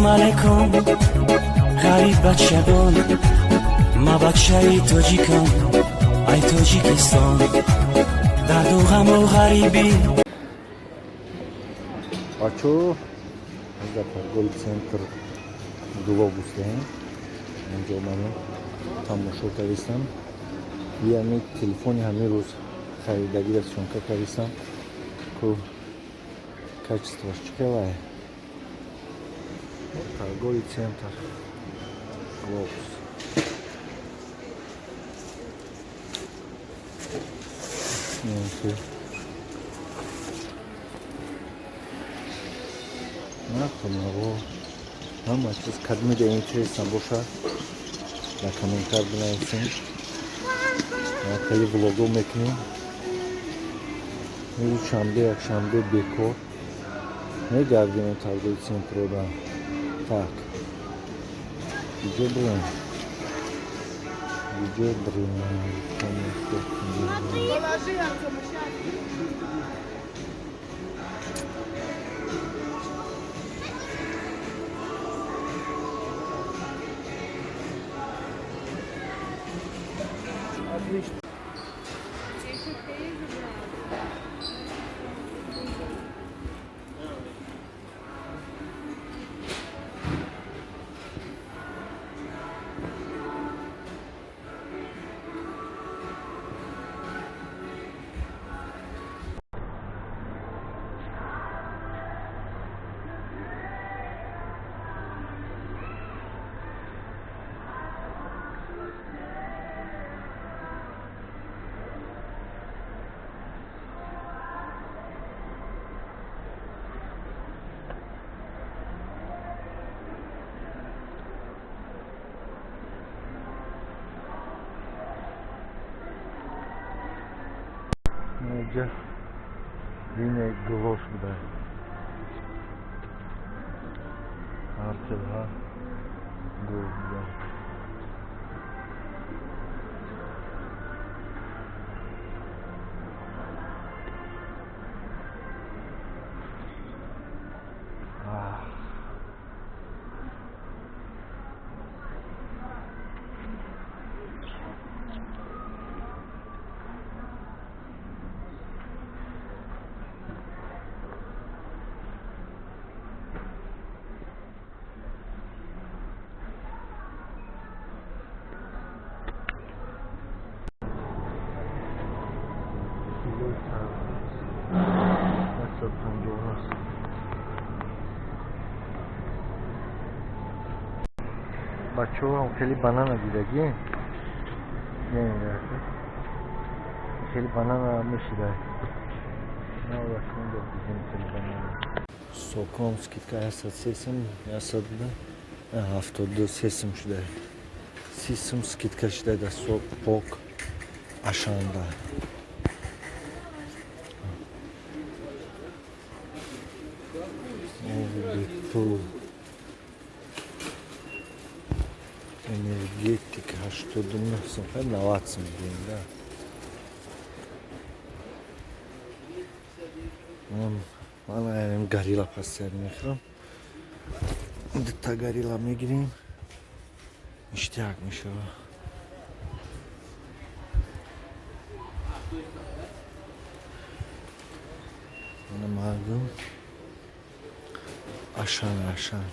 علیکم غریب بچگان ما بچه تاجیکم ای تاجیکستان درد و غم و غریبی بچو در торговый центр глобус اینجا من تماشا کردم я ми телефони ҳамин рӯз харидагӣ аз шонка кардам ку качествош чиқавай торговый центр глобус нахунаво ҳама чиз кадмида интересан боша дар комментар бинависем хеле влого мекунем рӯзи шанбе якшанбе бекор мегардем торговый центрода так иҷо брем اینجا لینه گلوش بوده артелها گل بوده بچه ها خیلی بانانا دیدگی خیلی بانانا میشیده نه وقتی اینجا دیدیم خیلی بانانا سوکم скидка هست سیسم هست بوده 72 سیسم شده سیسم скидка شده در سوک پوک اشانده تو энергетика что думаешь наваться блин да мана горилла пассер мехрам дта горилла мегирим ништяк мешава мана мардум ашан